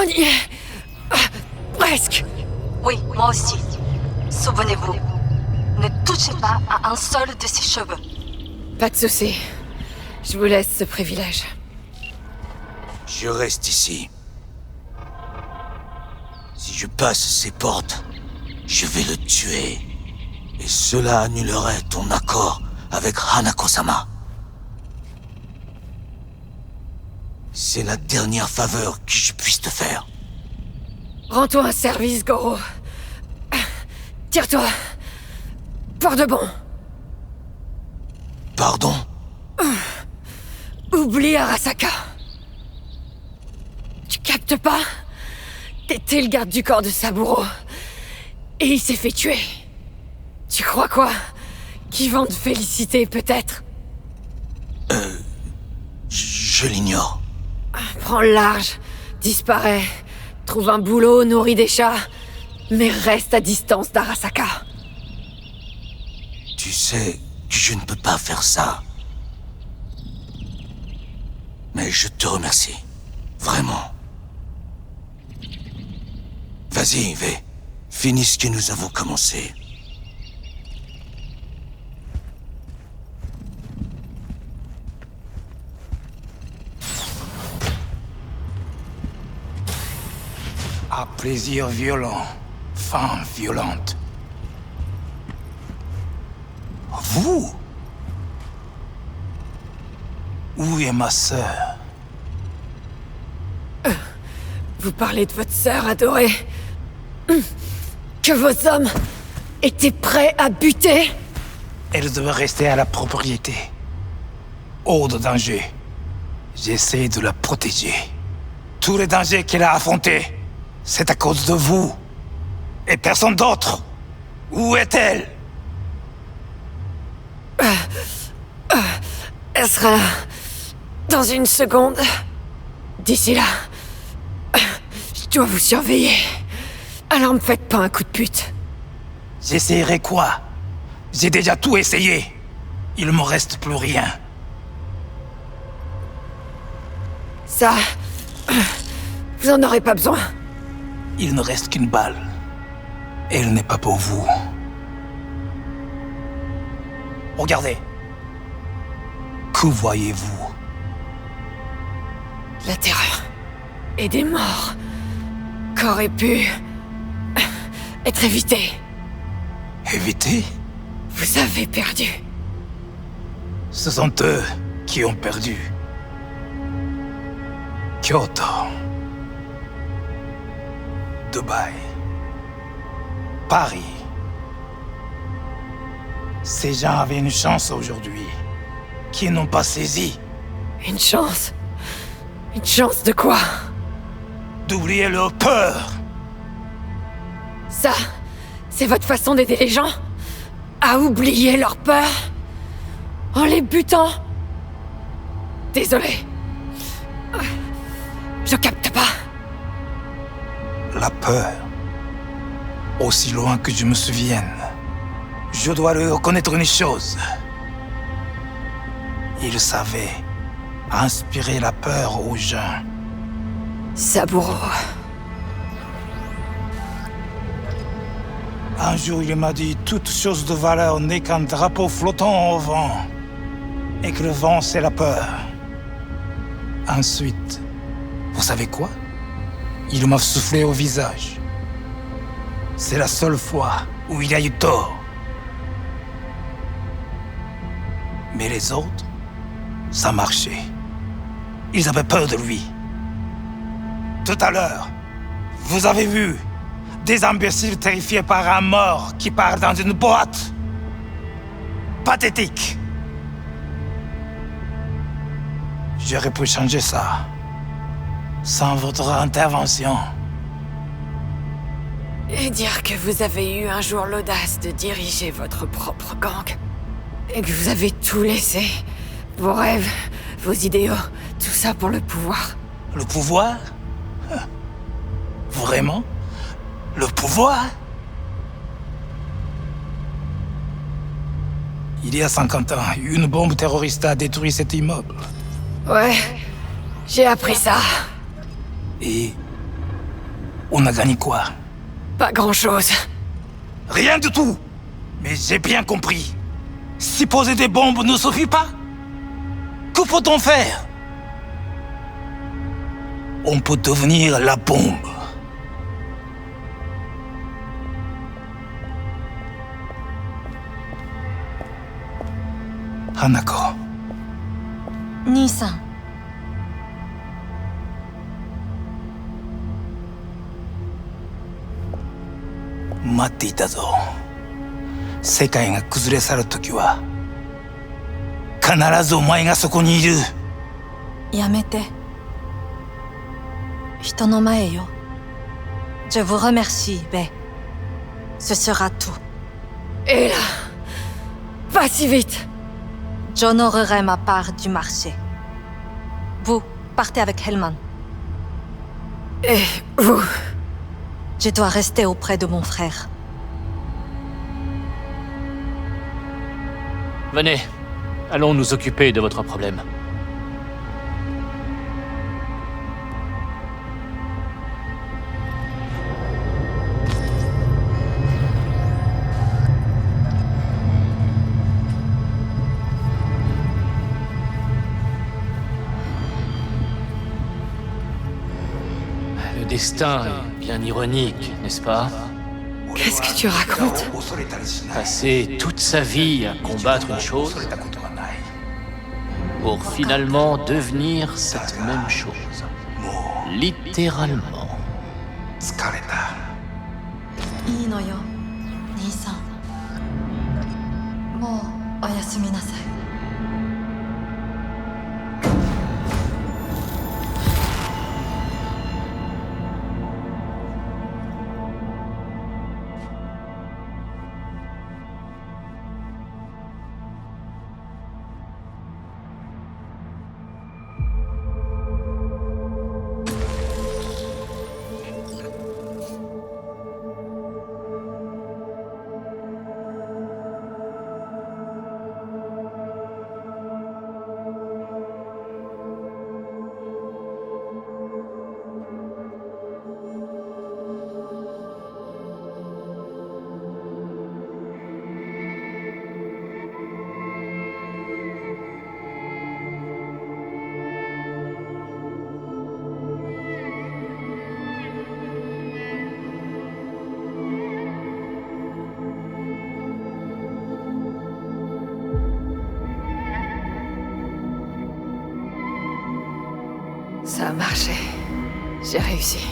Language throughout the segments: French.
On y est. Presque. Oui, moi aussi. Souvenez-vous, ne touchez pas à un seul de ses cheveux. Pas de souci. Je vous laisse ce privilège. Je reste ici. Si je passe ces portes, je vais le tuer. Et cela annulerait ton accord avec Hanako-sama. C'est la dernière faveur que je puisse te faire. Rends-toi un service, Goro. Tire-toi. Pour de bon. Pardon? Oublie Arasaka. Tu captes pas? T'étais le garde du corps de Saburo. Et il s'est fait tuer. Tu crois quoi? Qu'ils vont te féliciter, peut-être? Je l'ignore. Prends le large. Disparais. Trouve un boulot, nourris des chats. Mais reste à distance d'Arasaka. Tu sais que je ne peux pas faire ça. Mais je te remercie. Vraiment. Vas-y, V. Finis ce que nous avons commencé. À plaisir violent, fin violente. Vous? Où est ma sœur? Vous parlez de votre sœur adorée. Que vos hommes étaient prêts à buter? Elle devait rester à la propriété. Hors de danger. J'essaie de la protéger. Tous les dangers qu'elle a affrontés, c'est à cause de vous. Et personne d'autre. Où est-elle? Elle sera là. Dans une seconde. D'ici là, je dois vous surveiller. Alors me faites pas un coup de pute. J'essayerai quoi? J'ai déjà tout essayé. Il me reste plus rien. Ça... Vous en aurez pas besoin. Il ne reste qu'une balle. Elle n'est pas pour vous. Regardez. Que voyez-vous? La terreur. Et des morts. Qu'aurait pu... être évité. Éviter? Vous avez perdu. Ce sont eux qui ont perdu. Kyoto. Dubaï. Paris. Ces gens avaient une chance aujourd'hui, qu'ils n'ont pas saisie. Une chance. Une chance de quoi? D'oublier leur peur. Ça, c'est votre façon d'aider les gens? À oublier leur peur? En les butant? Désolé. Je capte pas. La peur. Aussi loin que je me souvienne, je dois lui reconnaître une chose. Il savait inspirer la peur aux gens. Saburo. Un jour, il m'a dit toute chose de valeur n'est qu'un drapeau flottant au vent. Et que le vent, c'est la peur. Ensuite, vous savez quoi? Il m'a soufflé au visage. C'est la seule fois où il a eu tort. Mais les autres, ça marchait. Ils avaient peur de lui. Tout à l'heure, vous avez vu des imbéciles terrifiés par un mort qui part dans une boîte. Pathétique. J'aurais pu changer ça. Sans votre intervention. Et dire que vous avez eu un jour l'audace de diriger votre propre gang. Et que vous avez tout laissé. Vos rêves, vos idéaux, tout ça pour le pouvoir. Le pouvoir? Vraiment? Le pouvoir? Il y a 50 ans, une bombe terroriste a détruit cet immeuble. Ouais, j'ai appris ça. Et On a gagné quoi? Pas grand-chose. Rien du tout. Mais j'ai bien compris. Si poser des bombes ne suffit pas, que peut-on faire? On peut devenir la bombe. Hanako. 兄さん。待っていたぞ。世界が崩れ去る時は必ずお前がそこにいる。やめて。人の前よ。Je vous remercie, Bae. Ce sera tout. Et là... Pas si vite. J'honorerai ma part du marché. Vous, partez avec Hellman. Et vous? Je dois rester auprès de mon frère. Venez, allons nous occuper de votre problème. Le destin est bien ironique, n'est-ce pas? Qu'est-ce que tu racontes? Passer toute sa vie à combattre une chose pour finalement devenir cette même chose. Littéralement. いいのよ、兄さん。もうおやすみなさい。Ça a marché. J'ai réussi.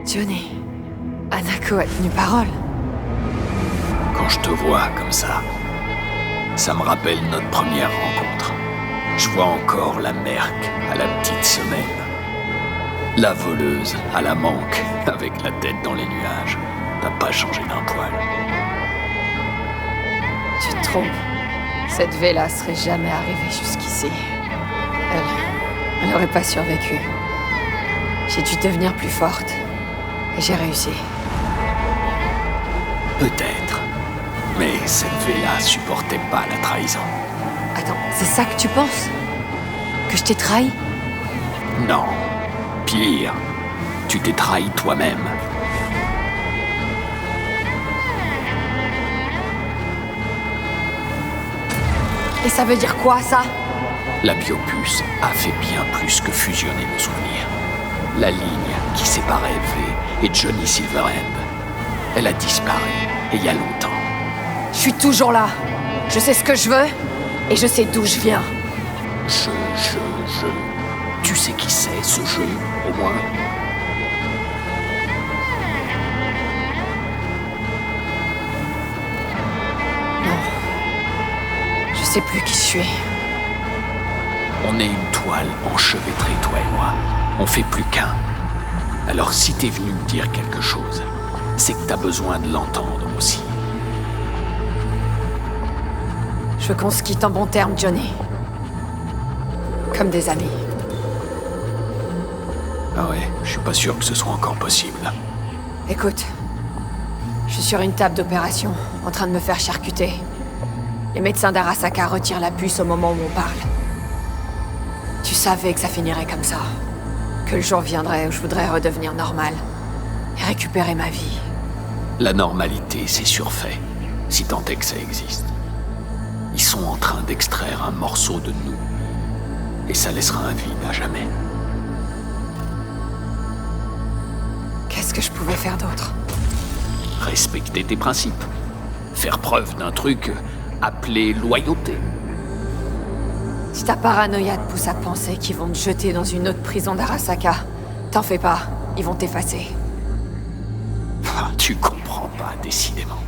Johnny, Hanako a tenu parole. Quand je te vois comme ça me rappelle notre première rencontre. Je vois encore la merque à la petite semaine. La voleuse à la manque, avec la tête dans les nuages. T'as pas changé d'un poil. Tu te trompes. Cette Vela serait jamais arrivée jusqu'ici. Elle n'aurait pas survécu. J'ai dû devenir plus forte. Et j'ai réussi. Peut-être. Mais cette Vela supportait pas la trahison. Attends, c'est ça que tu penses? Que je t'ai trahi? Non. Pire, tu t'es trahi toi-même. Et ça veut dire quoi, ça? La biopuce a fait bien plus que fusionner nos souvenirs. La ligne qui séparait V et Johnny Silverhand, elle a disparu, et il y a longtemps. Je suis toujours là. Je sais ce que je veux, et je sais d'où je viens. Je. Tu sais qui c'est, ce jeu, au moins? Non. Je sais plus qui je suis. On est une toile enchevêtrée, toi et moi. On fait plus qu'un. Alors si t'es venu me dire quelque chose, c'est que t'as besoin de l'entendre aussi. Je veux qu'on se quitte en bons termes, Johnny. Comme des amis. Ah ouais, je suis pas sûr que ce soit encore possible. Écoute, je suis sur une table d'opération, en train de me faire charcuter. Les médecins d'Arasaka retirent la puce au moment où on parle. Tu savais que ça finirait comme ça. que le jour viendrait où je voudrais redevenir normal et récupérer ma vie. La normalité, c'est surfait, si tant est que ça existe. Ils sont en train d'extraire un morceau de nous, et ça laissera un vide à jamais. Qu'est-ce que je pouvais faire d'autre? Respecter tes principes. Faire preuve d'un truc appelé loyauté. Si ta paranoïa te pousse à penser qu'ils vont te jeter dans une autre prison d'Arasaka, t'en fais pas, ils vont t'effacer. Ah, tu comprends pas, décidément.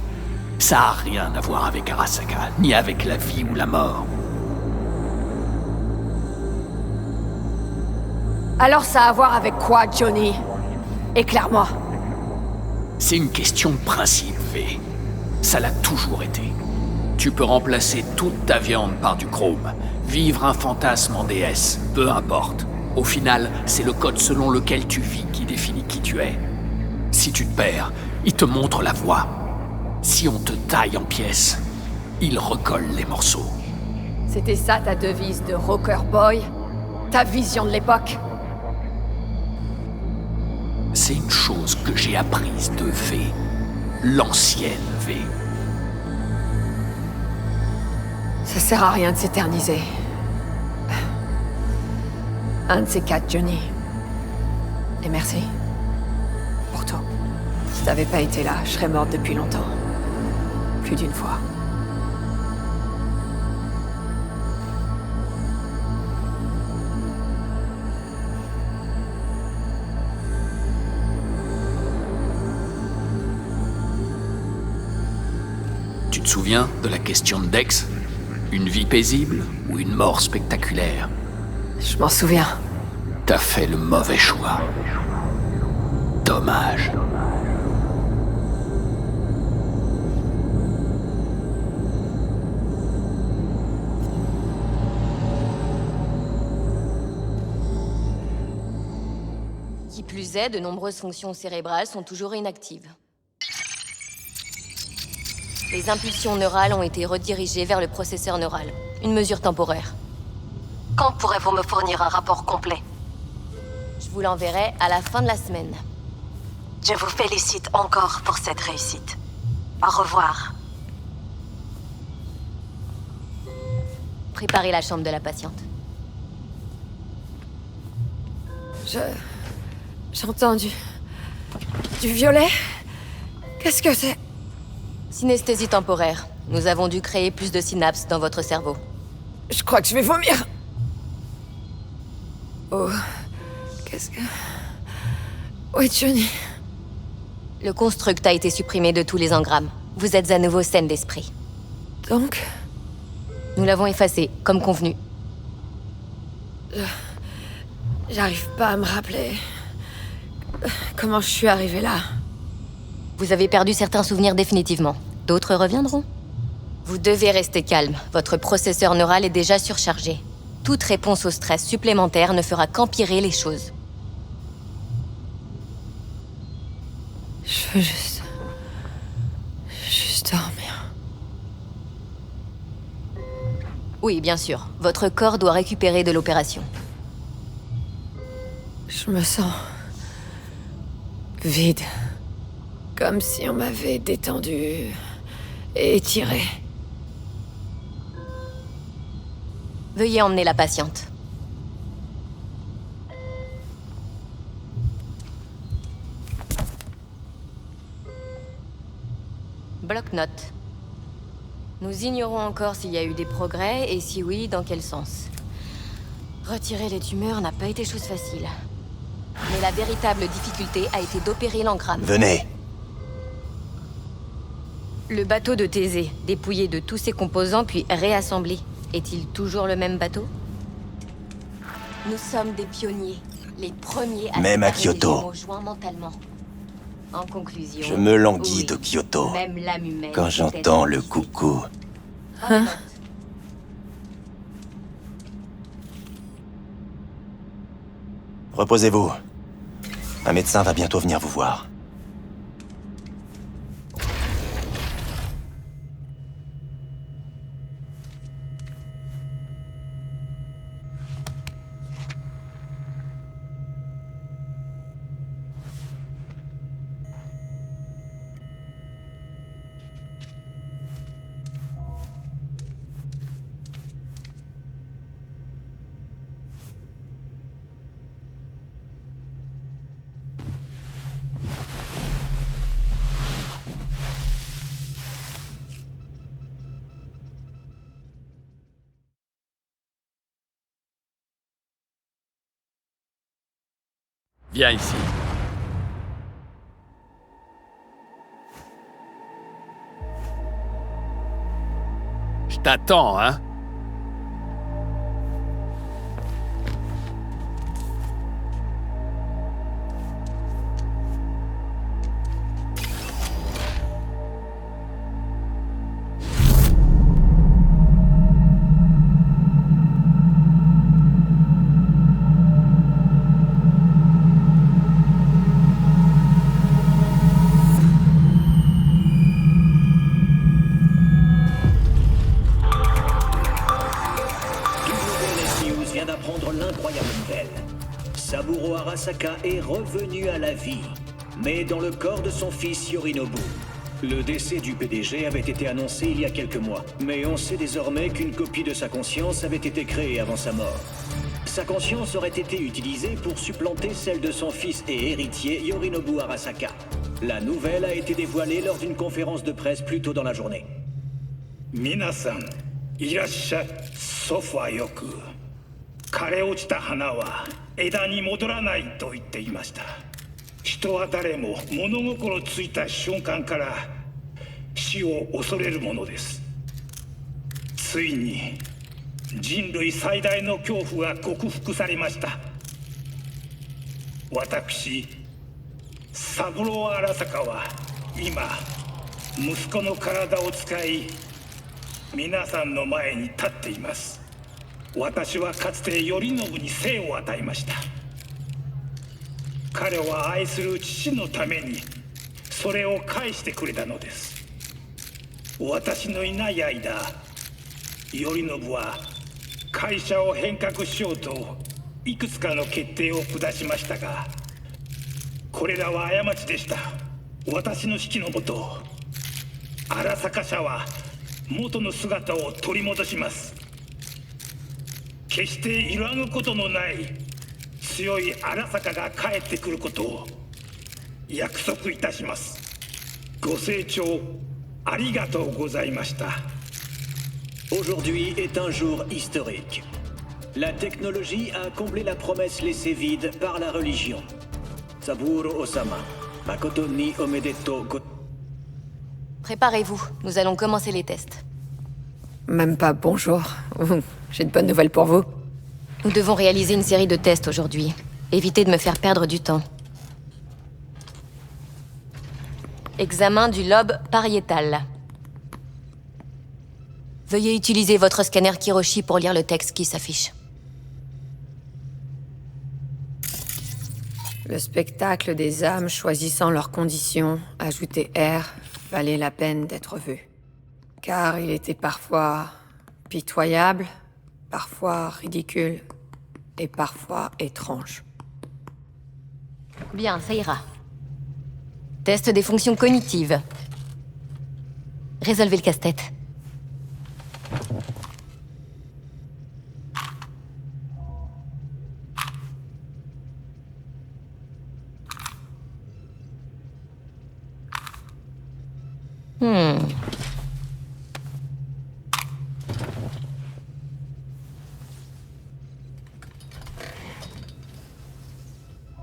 Ça a rien à voir avec Arasaka, ni avec la vie ou la mort. Alors ça a à voir avec quoi, Johnny? Éclaire-moi. C'est une question de principe, V. Ça l'a toujours été. Tu peux remplacer toute ta viande par du chrome, vivre un fantasme en déesse, peu importe. Au final, c'est le code selon lequel tu vis qui définit qui tu es. Si tu te perds, il te montre la voie. Si on te taille en pièces, il recolle les morceaux. C'était ça ta devise de Rocker Boy? Ta vision de l'époque? C'est une chose que j'ai apprise de V. L'ancienne V. Ça sert à rien de s'éterniser. Un de ces quatre, Johnny. Et merci. Pour tout. Si t'avais pas été là, je serais morte depuis longtemps. Plus d'une fois. Tu te souviens de la question de Dex? Une vie paisible ou une mort spectaculaire? Je m'en souviens. T'as fait le mauvais choix. Dommage. Qui plus est, de nombreuses fonctions cérébrales sont toujours inactives. Les impulsions neurales ont été redirigées vers le processeur neural. Une mesure temporaire. Quand pourrez-vous me fournir un rapport complet? Je vous l'enverrai à la fin de la semaine. Je vous félicite encore pour cette réussite. Au revoir. Préparez la chambre de la patiente. J'entends du violet? Qu'est-ce que c'est? Synesthésie temporaire. Nous avons dû créer plus de synapses dans votre cerveau. Je crois que je vais vomir. Oh... Qu'est-ce que... Où est Johnny? Le construct a été supprimé de tous les engrammes. Vous êtes à nouveau saine d'esprit. Donc... Nous l'avons effacé, comme convenu. J'arrive pas à me rappeler... comment je suis arrivée là. Vous avez perdu certains souvenirs définitivement. D'autres reviendront. Vous devez rester calme. Votre processeur neural est déjà surchargé. Toute réponse au stress supplémentaire ne fera qu'empirer les choses. Je veux juste dormir. Oui, bien sûr. Votre corps doit récupérer de l'opération. Je me sens... vide. Comme si on m'avait détendu... et étiré. Veuillez emmener la patiente. Bloc-notes. Nous ignorons encore s'il y a eu des progrès, et si oui, dans quel sens. Retirer les tumeurs n'a pas été chose facile. Mais la véritable difficulté a été d'opérer l'engramme. Venez. Le bateau de Thésée, dépouillé de tous ses composants puis réassemblé. Est-il toujours le même bateau? Nous sommes des pionniers, les premiers à Même à séparer les Kyoto. jumeaux joints mentalement. En conclusion... Je me languis oui, de Kyoto même l'âme humaine quand peut j'entends être le aussi. coucou. Hein? Reposez-vous. Un médecin va bientôt venir vous voir. Viens ici. Je t'attends, hein? Vient d'apprendre l'incroyable nouvelle. Saburo Arasaka est revenu à la vie, mais dans le corps de son fils Yorinobu. Le décès du PDG avait été annoncé il y a quelques mois, mais on sait désormais qu'une copie de sa conscience avait été créée avant sa mort. Sa conscience aurait été utilisée pour supplanter celle de son fils et héritier Yorinobu Arasaka. La nouvelle a été dévoilée lors d'une conférence de presse plus tôt dans la journée. Minasan, irasha sofa yoku. 枯れ落ちた花は枝に戻らないと言っていました。人は誰も物心ついた瞬間から死を恐れるものです。ついに人類最大の恐怖が克服されました。私、三郎荒坂は今息子の体を使い皆さんの前に立っています。私はかつて頼信に生を与えました。彼は愛する父のためにそれを返してくれたのです。私のいない間、頼信は会社を変革しようといくつかの決定を下しましたが、これらは過ちでした。私の指揮のもと、荒坂社は元の姿を取り戻します。決して揺らぐことのない強い荒坂が帰ってくることを約束いたします。ご清聴ありがとうございました。Aujourd'hui est un jour historique. La technologie a comblé la promesse laissée vide par la religion. Saburo Osama, Makoto ni Omedeto go... Préparez-vous, nous allons commencer les tests. Même pas bonjour. J'ai de bonnes nouvelles pour vous. Nous devons réaliser une série de tests aujourd'hui. Évitez de me faire perdre du temps. Examen du lobe pariétal. Veuillez utiliser votre scanner Kiroshi pour lire le texte qui s'affiche. Le spectacle des âmes choisissant leurs conditions, ajouté R, valait la peine d'être vu. Car il était parfois pitoyable, parfois ridicule et parfois étrange. Bien, ça ira. Test des fonctions cognitives. Résolvez le casse-tête.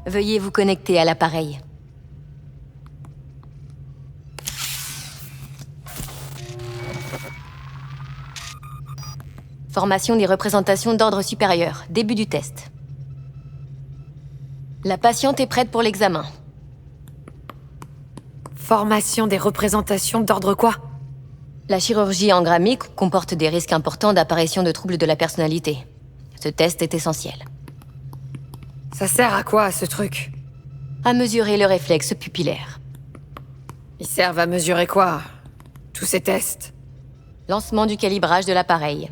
Veuillez vous connecter à l'appareil. Formation des représentations d'ordre supérieur. Début du test. La patiente est prête pour l'examen. Formation des représentations d'ordre quoi? La chirurgie engrammique comporte des risques importants d'apparition de troubles de la personnalité. Ce test est essentiel. Ça sert à quoi, ce truc? À mesurer le réflexe pupillaire. Ils servent à mesurer quoi? Tous ces tests? Lancement du calibrage de l'appareil.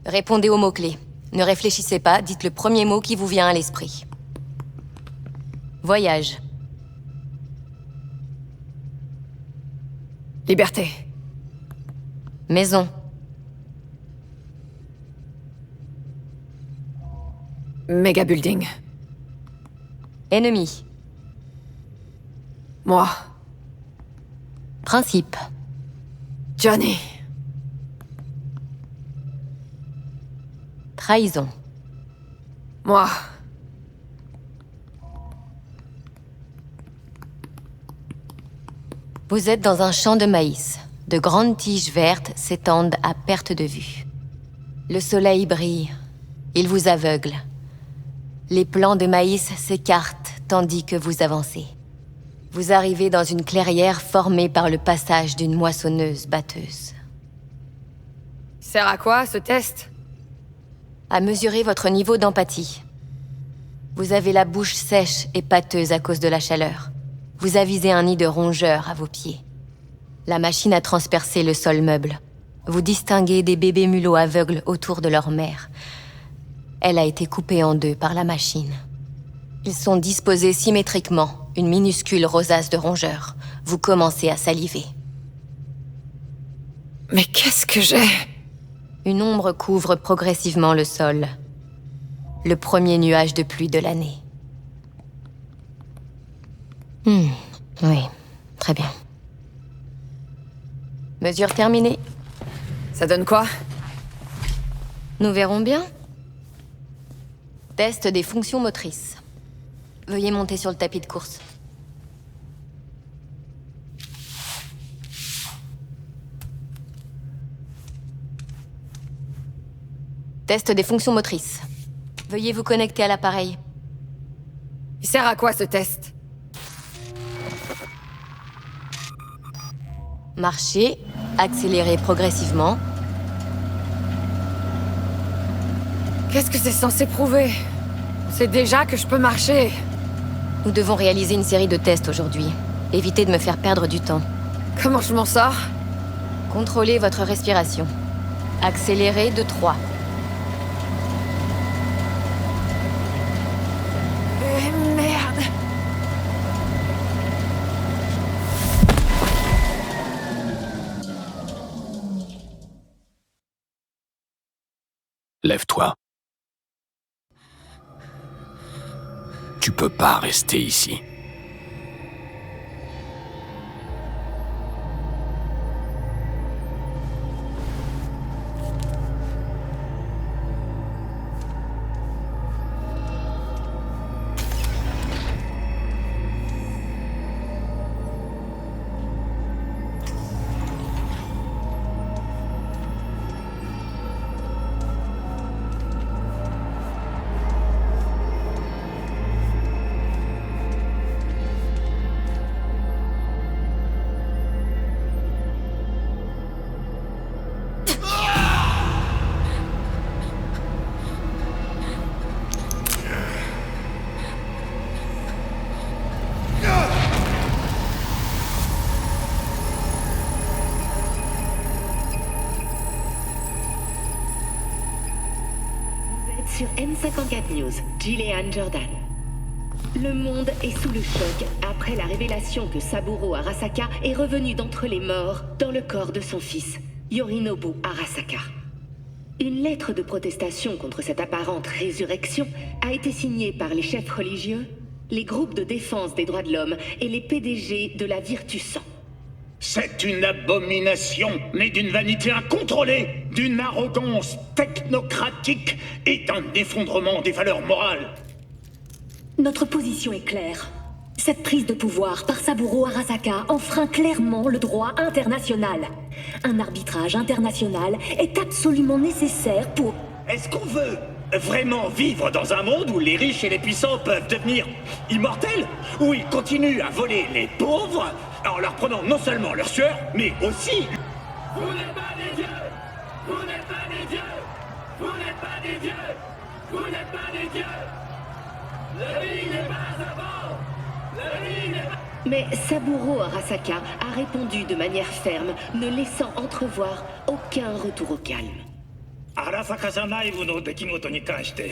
Répondez aux mots-clés. Ne réfléchissez pas, dites le premier mot qui vous vient à l'esprit. Voyage. Liberté. Maison. Méga building. Ennemi. Moi. Principe. Johnny. Trahison. Moi. Vous êtes dans un champ de maïs. De grandes tiges vertes s'étendent à perte de vue. Le soleil brille. Il vous aveugle. Les plants de maïs s'écartent tandis que vous avancez. Vous arrivez dans une clairière formée par le passage d'une moissonneuse-batteuse. Sert à quoi, ce test? À mesurer votre niveau d'empathie. Vous avez la bouche sèche et pâteuse à cause de la chaleur. Vous avisez un nid de rongeurs à vos pieds. La machine a transpercé le sol meuble. Vous distinguez des bébés mulots aveugles autour de leur mère. Elle a été coupée en deux par la machine. Ils sont disposés symétriquement, une minuscule rosace de rongeurs. Vous commencez à saliver. Mais qu'est-ce que j'ai? Une ombre couvre progressivement le sol. Le premier nuage de pluie de l'année. Oui, très bien. Mesure terminée. Ça donne quoi? Nous verrons bien. Test des fonctions motrices. Veuillez monter sur le tapis de course. Test des fonctions motrices. Veuillez vous connecter à l'appareil. Il sert à quoi, ce test? Marchez, accélérez progressivement. Qu'est-ce que c'est censé prouver? On sait déjà que je peux marcher. Nous devons réaliser une série de tests aujourd'hui. Évitez de me faire perdre du temps. Comment je m'en sors? Contrôlez votre respiration. Accélérez de 3. Merde! Lève-toi. Tu peux pas rester ici. Sur M54 News, Gillian Jordan. Le monde est sous le choc après la révélation que Saburo Arasaka est revenu d'entre les morts dans le corps de son fils, Yorinobu Arasaka. Une lettre de protestation contre cette apparente résurrection a été signée par les chefs religieux, les groupes de défense des droits de l'homme et les PDG de la Virtus Sang. C'est une abomination née d'une vanité incontrôlée, d'une arrogance technocratique et d'un effondrement des valeurs morales. Notre position est claire. Cette prise de pouvoir par Saburo Arasaka enfreint clairement le droit international. Un arbitrage international est absolument nécessaire pour... Est-ce qu'on veut vraiment vivre dans un monde où les riches et les puissants peuvent devenir immortels? Où ils continuent à voler les pauvres en leur prenant non seulement leur sueur, mais aussi... Vous n'êtes pas des dieux! Vous n'êtes pas des dieux! Vous n'êtes pas des dieux! Vous n'êtes pas des dieux! La vie n'est pas avant! La vie n'est pas... Mais Saburo Arasaka a répondu de manière ferme, ne laissant entrevoir aucun retour au calme. Arasaka 内部の出来事に関して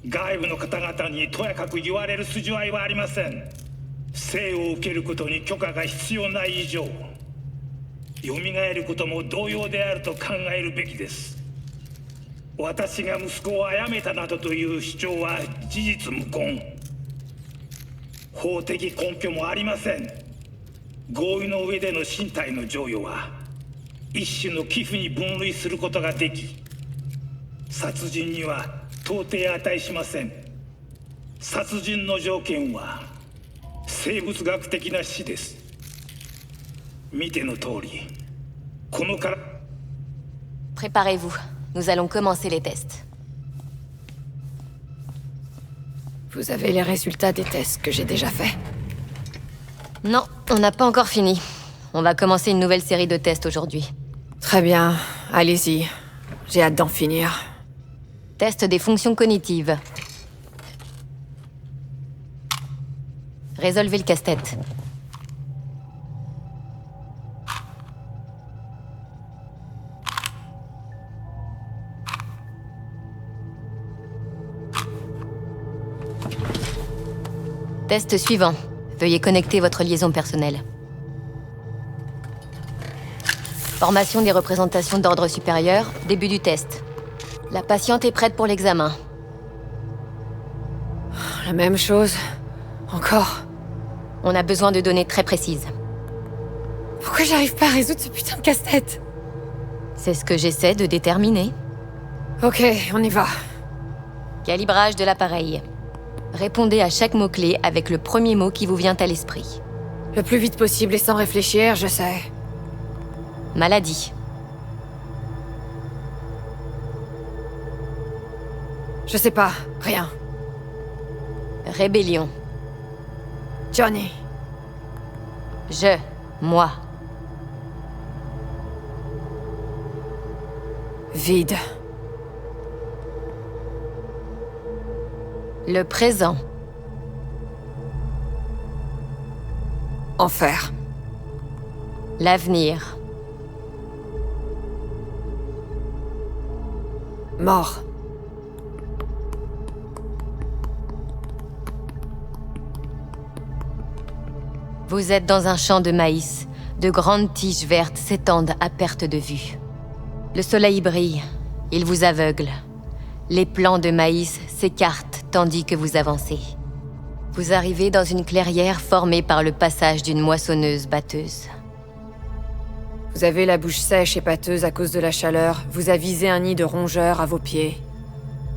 外部の方々にとやかく言われる筋合いはありません。生を受けることに許可が必要ない以上、蘇ることも同様であると考えるべきです。私が息子を殺めたなどという主張は事実無根。法的根拠もありません。合意の上での身体の贈与は一種の寄付に分類することができ、殺人には到底値しません。殺人の条件は生物学的な死です。見ての通り、このから Préparez-vous. Nous allons commencer les tests. Vous avez les résultats des tests que j'ai déjà faits? Non, on n'a pas encore fini. On va commencer une nouvelle série de tests aujourd'hui. Très bien, allez-y. J'ai hâte d'en finir. Test des fonctions cognitives. Résolvez le casse-tête. Test suivant. Veuillez connecter votre liaison personnelle. Formation des représentations d'ordre supérieur, début du test. La patiente est prête pour l'examen. La même chose. Encore. On a besoin de données très précises. Pourquoi j'arrive pas à résoudre ce putain de casse-tête? C'est ce que j'essaie de déterminer. Ok, on y va. Calibrage de l'appareil. Répondez à chaque mot-clé avec le premier mot qui vous vient à l'esprit. Le plus vite possible et sans réfléchir, je sais. Maladie. Je sais pas, rien. Rébellion. Johnny. Moi. Vide. Le présent. Enfer. L'avenir. Mort. Vous êtes dans un champ de maïs. De grandes tiges vertes s'étendent à perte de vue. Le soleil brille. Il vous aveugle. Les plants de maïs s'écartent tandis que vous avancez. Vous arrivez dans une clairière formée par le passage d'une moissonneuse-batteuse. Vous avez la bouche sèche et pâteuse à cause de la chaleur. Vous avisez un nid de rongeurs à vos pieds.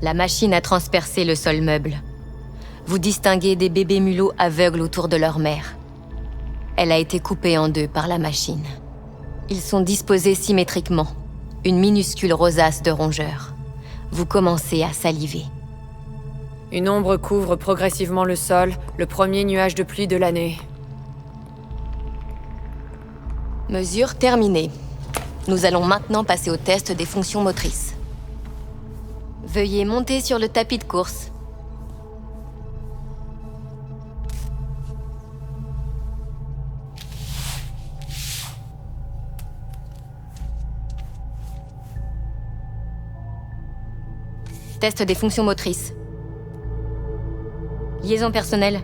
La machine a transpercé le sol meuble. Vous distinguez des bébés mulots aveugles autour de leur mère. Elle a été coupée en deux par la machine. Ils sont disposés symétriquement, une minuscule rosace de rongeurs. Vous commencez à saliver. Une ombre couvre progressivement le sol, le premier nuage de pluie de l'année. Mesure terminée. Nous allons maintenant passer au test des fonctions motrices. Veuillez monter sur le tapis de course. Test des fonctions motrices. Liaison personnelle.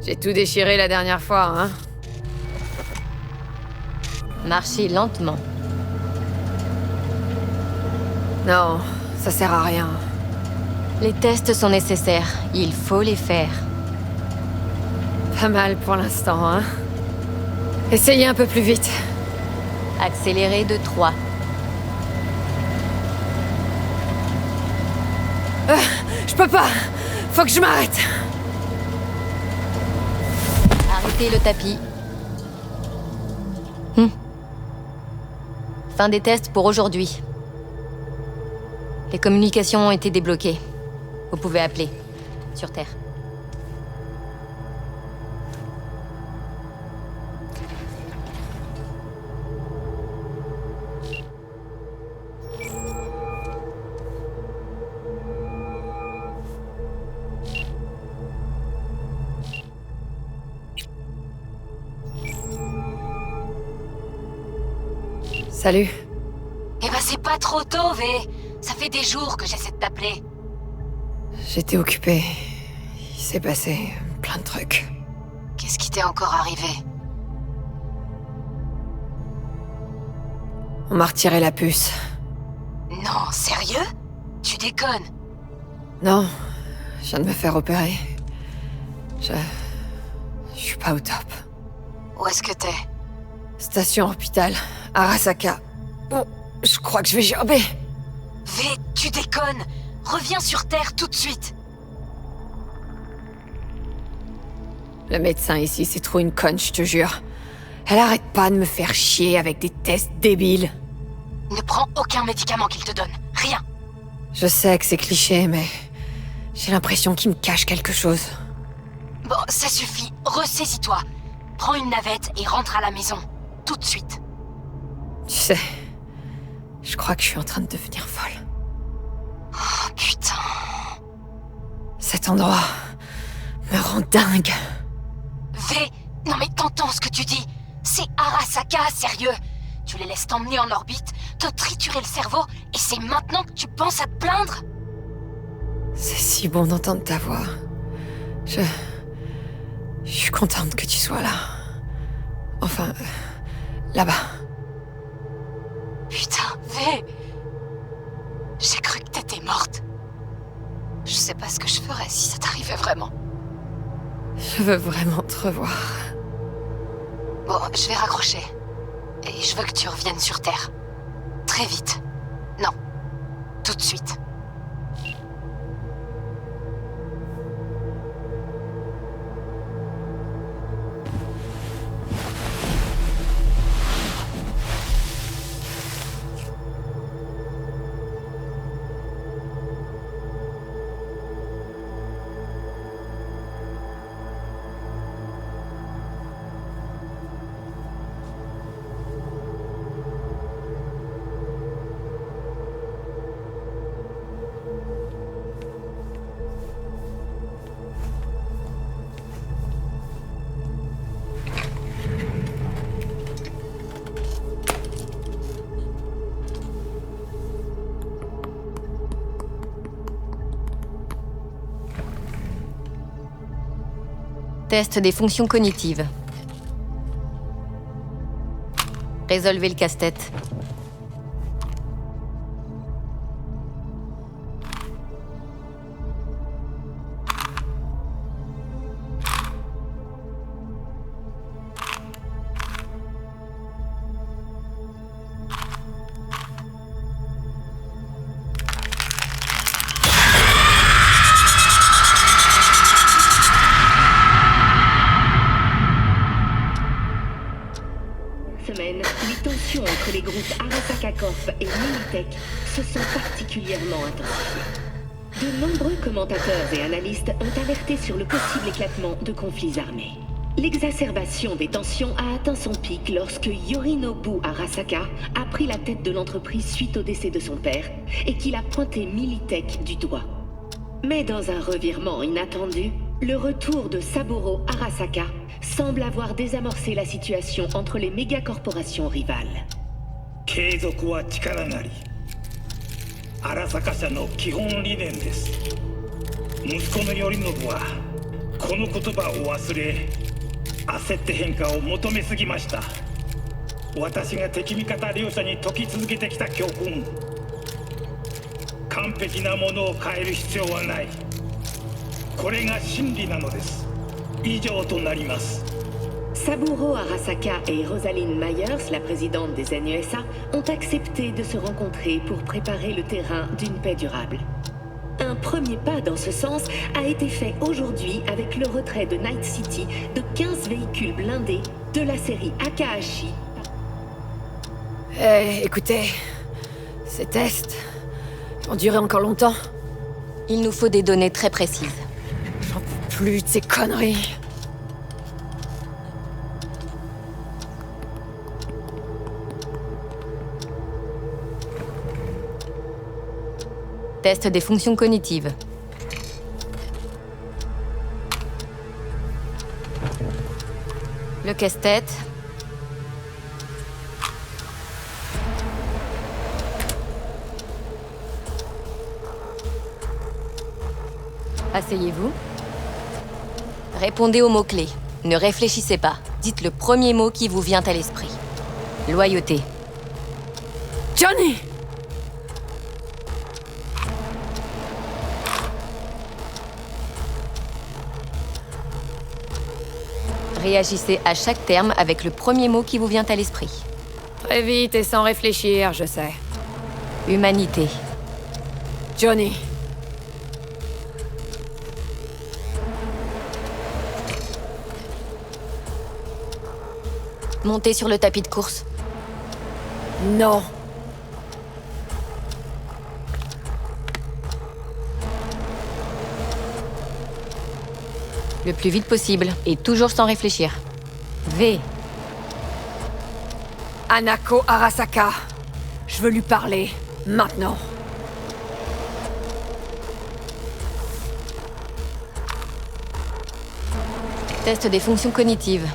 J'ai tout déchiré la dernière fois, hein? Marchez lentement. Non, ça sert à rien. Les tests sont nécessaires. Il faut les faire. Pas mal pour l'instant, hein? Essayez un peu plus vite. Accélérez de 3. Je peux pas! Faut que je m'arrête! Arrêtez le tapis. Fin des tests pour aujourd'hui. Les communications ont été débloquées. Vous pouvez appeler. Sur Terre. Salut. Eh ben c'est pas trop tôt, V. Ça fait des jours que j'essaie de t'appeler. J'étais occupée. Il s'est passé plein de trucs. Qu'est-ce qui t'est encore arrivé? On m'a retiré la puce. Non, sérieux? Tu déconnes? Non, je viens de me faire opérer. Je suis pas au top. Où est-ce que t'es? Station hôpital, Arasaka. Oh, je crois que je vais gerber. V, tu déconnes! Reviens sur Terre tout de suite! Le médecin ici, c'est trop une conne, je te jure. Elle arrête pas de me faire chier avec des tests débiles. Ne prends aucun médicament qu'il te donne. Rien. Je sais que c'est cliché, mais j'ai l'impression qu'il me cache quelque chose. Bon, ça suffit. Ressaisis-toi. Prends une navette et rentre à la maison. Tout de suite. Tu sais, je crois que je suis en train de devenir folle. Oh, putain. Cet endroit me rend dingue. V, non mais t'entends ce que tu dis. C'est Arasaka, sérieux. Tu les laisses t'emmener en orbite, te triturer le cerveau, et c'est maintenant que tu penses à te plaindre? C'est si bon d'entendre ta voix. Je suis contente que tu sois là. Enfin, là-bas. Putain, V. J'ai cru que t'étais morte. Je sais pas ce que je ferais si ça t'arrivait vraiment. Je veux vraiment te revoir. Bon, je vais raccrocher. Et je veux que tu reviennes sur Terre. Très vite. Non. Tout de suite. Test des fonctions cognitives. Résolvez le casse-tête. Semaine, les tensions entre les groupes Arasaka Corp et Militech se sont particulièrement intensifiées. De nombreux commentateurs et analystes ont alerté sur le possible éclatement de conflits armés. L'exacerbation des tensions a atteint son pic lorsque Yorinobu Arasaka a pris la tête de l'entreprise suite au décès de son père et qu'il a pointé Militech du doigt. Mais dans un revirement inattendu, le retour de Saburo Arasaka semble avoir désamorcé la situation entre les méga-corporations rivales. 継続は力なり。荒坂社の基本理念です。息子の頼信はこの言葉を忘れ、焦って変化を求めすぎました。私が敵味方両者に説き続けてきた教訓。完璧なものを変える必要はない。これが真理なのです。以上となります。 Saburo Arasaka et Rosalind Myers, la présidente des NUSA, ont accepté de se rencontrer pour préparer le terrain d'une paix durable. Un premier pas dans ce sens a été fait aujourd'hui avec le retrait de Night City de 15 véhicules blindés de la série Akahashi. Écoutez, ces tests vont durer encore longtemps. Il nous faut des données très précises. J'en peux plus de ces conneries. Test des fonctions cognitives. Le casse-tête. Asseyez-vous. Répondez aux mots-clés. Ne réfléchissez pas. Dites le premier mot qui vous vient à l'esprit. Loyauté. Johnny! Réagissez à chaque terme avec le premier mot qui vous vient à l'esprit. Très vite et sans réfléchir, je sais. Humanité. Johnny. Montez sur le tapis de course. Non. Le plus vite possible, et toujours sans réfléchir. V. Hanako Arasaka. Je veux lui parler. Maintenant. Test des fonctions cognitives.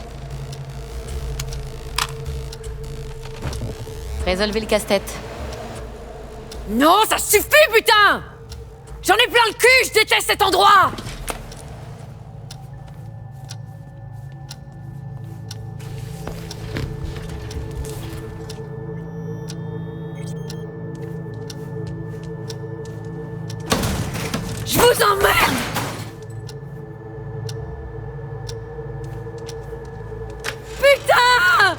Résolvez le casse-tête. Non, ça suffit, putain! J'en ai plein le cul, je déteste cet endroit! Je vous emmerde! Putain!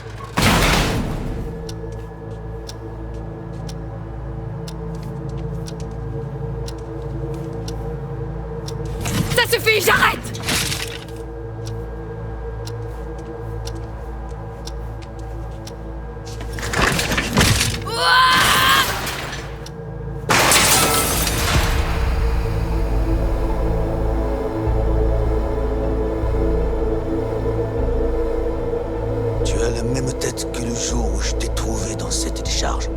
Ça suffit, j'arrête! Tu as la même tête que le jour où je t'ai trouvé dans cette décharge.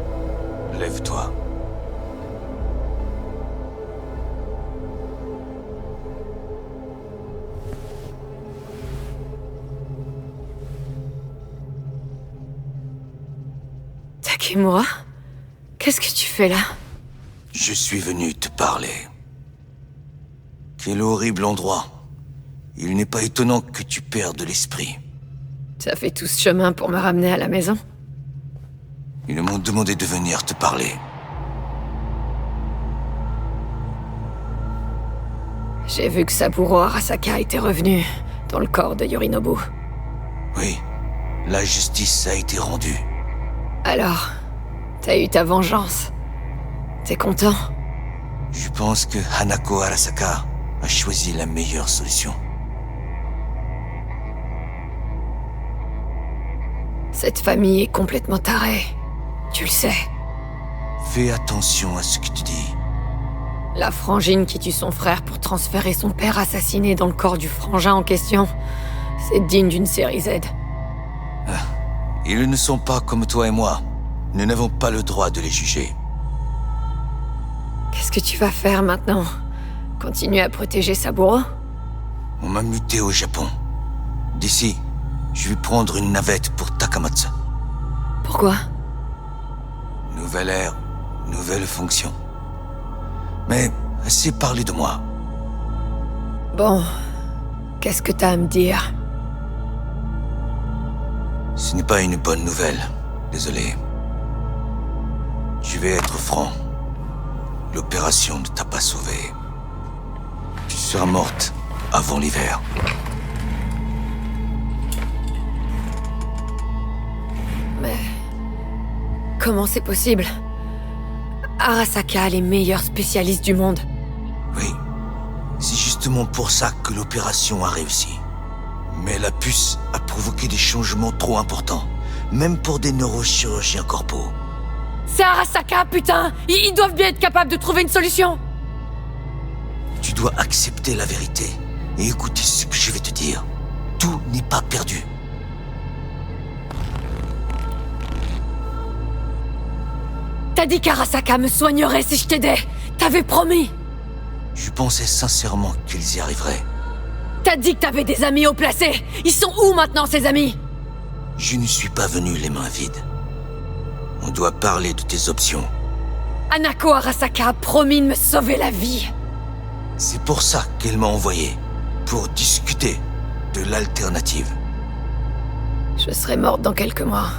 Lève-toi. Takemura? Qu'est-ce que tu fais là? Je suis venu te parler. Quel horrible endroit. Il n'est pas étonnant que tu perdes l'esprit. Ça fait tout ce chemin pour me ramener à la maison? Ils m'ont demandé de venir te parler. J'ai vu que Saburo Arasaka était revenu dans le corps de Yorinobu. Oui, la justice a été rendue. Alors, t'as eu ta vengeance. T'es content? Je pense que Hanako Arasaka a choisi la meilleure solution. Cette famille est complètement tarée. Tu le sais. Fais attention à ce que tu dis. La frangine qui tue son frère pour transférer son père assassiné dans le corps du frangin en question, c'est digne d'une série Z. Ils ne sont pas comme toi et moi. Nous n'avons pas le droit de les juger. Qu'est-ce que tu vas faire maintenant? Continuer à protéger Saburo? On m'a muté au Japon. D'ici, je vais prendre une navette pour Takamatsu. Pourquoi? Nouvelle ère, nouvelle fonction. Mais assez parlé de moi. Bon, qu'est-ce que t'as à me dire? Ce n'est pas une bonne nouvelle. Désolé. Je vais être franc. L'opération ne t'a pas sauvée. Tu seras morte avant l'hiver. Mais... comment c'est possible? Arasaka a les meilleurs spécialistes du monde. Oui. C'est justement pour ça que l'opération a réussi. Mais la puce a provoqué des changements trop importants. Même pour des neurochirurgiens corpaux. C'est Arasaka, putain! Ils doivent bien être capables de trouver une solution! Tu dois accepter la vérité et écouter ce que je vais te dire. Tout n'est pas perdu. T'as dit qu'Arasaka me soignerait si je t'aidais! T'avais promis! Je pensais sincèrement qu'ils y arriveraient. T'as dit que t'avais des amis haut placés! Ils sont où maintenant, ces amis? Je ne suis pas venu les mains vides. On doit parler de tes options. Hanako Arasaka a promis de me sauver la vie. C'est pour ça qu'elle m'a envoyé. Pour discuter de l'alternative. Je serai morte dans quelques mois.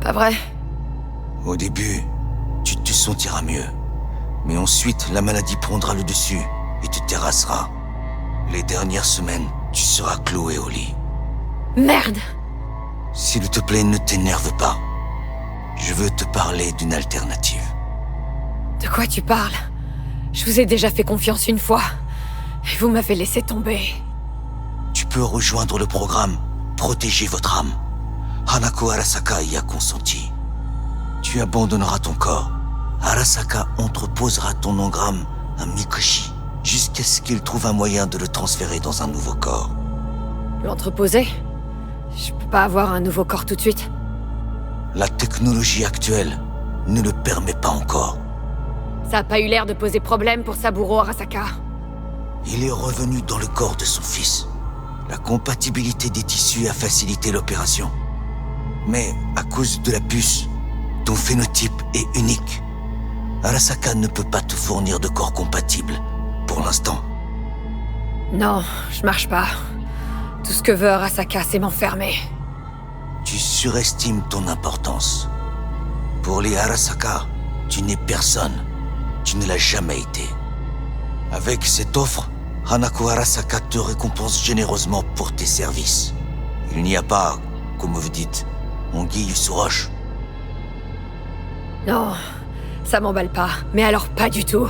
Pas vrai? Au début, tu te sentiras mieux. Mais ensuite, la maladie prendra le dessus et te terrassera. Les dernières semaines, tu seras cloué au lit. Merde! S'il te plaît, ne t'énerve pas. Je veux te parler d'une alternative. De quoi tu parles? Je vous ai déjà fait confiance une fois. Et vous m'avez laissé tomber. Tu peux rejoindre le programme Protéger votre âme. Hanako Arasaka y a consenti. Tu abandonneras ton corps. Arasaka entreposera ton engramme à Mikoshi jusqu'à ce qu'il trouve un moyen de le transférer dans un nouveau corps. L'entreposer? Je peux pas avoir un nouveau corps tout de suite. La technologie actuelle ne le permet pas encore. Ça a pas eu l'air de poser problème pour Saburo Arasaka. Il est revenu dans le corps de son fils. La compatibilité des tissus a facilité l'opération. Mais à cause de la puce, ton phénotype est unique. Arasaka ne peut pas te fournir de corps compatible, pour l'instant. Non, je marche pas. Tout ce que veut Arasaka, c'est m'enfermer. Tu surestimes ton importance. Pour les Arasaka, tu n'es personne. Tu ne l'as jamais été. Avec cette offre, Hanako Arasaka te récompense généreusement pour tes services. Il n'y a pas, comme vous dites, anguille sous roche. Non, ça m'emballe pas. Mais alors pas du tout.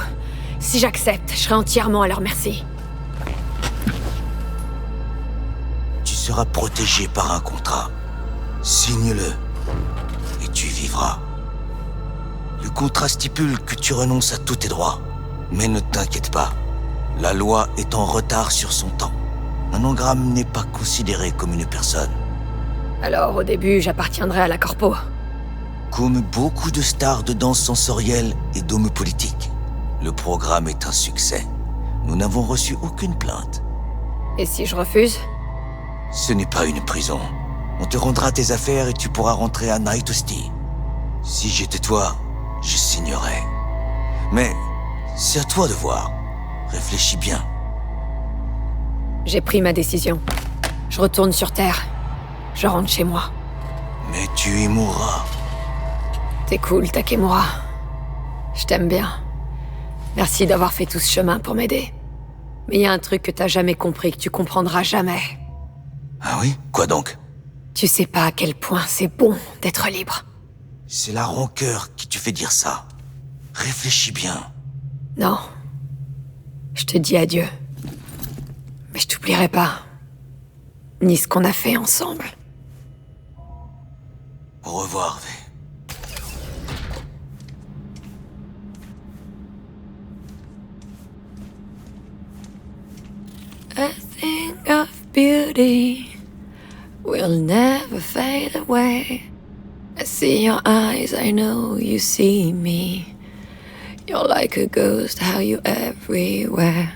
Si j'accepte, je serai entièrement à leur merci. Tu seras protégé par un contrat. Signe-le, et tu vivras. Le contrat stipule que tu renonces à tous tes droits. Mais ne t'inquiète pas, la loi est en retard sur son temps. Un engramme n'est pas considéré comme une personne. Alors au début, j'appartiendrai à la corpo. Comme beaucoup de stars de danse sensorielle et d'hommes politiques, le programme est un succès. Nous n'avons reçu aucune plainte. Et si je refuse? Ce n'est pas une prison. On te rendra tes affaires et tu pourras rentrer à Night City. Si j'étais toi, je signerais. Mais c'est à toi de voir. Réfléchis bien. J'ai pris ma décision. Je retourne sur Terre. Je rentre chez moi. Mais tu y mourras. T'es cool, Takemura. Je t'aime bien. Merci d'avoir fait tout ce chemin pour m'aider. Mais il y a un truc que t'as jamais compris, que tu comprendras jamais. Ah oui? Quoi donc? Tu sais pas à quel point c'est bon d'être libre. C'est la rancœur qui te fait dire ça. Réfléchis bien. Non. Je te dis adieu. Mais je t'oublierai pas. Ni ce qu'on a fait ensemble. Au revoir, V. A thing of beauty will never fade away. I see your eyes, I know you see me. You're like a ghost, how you everywhere.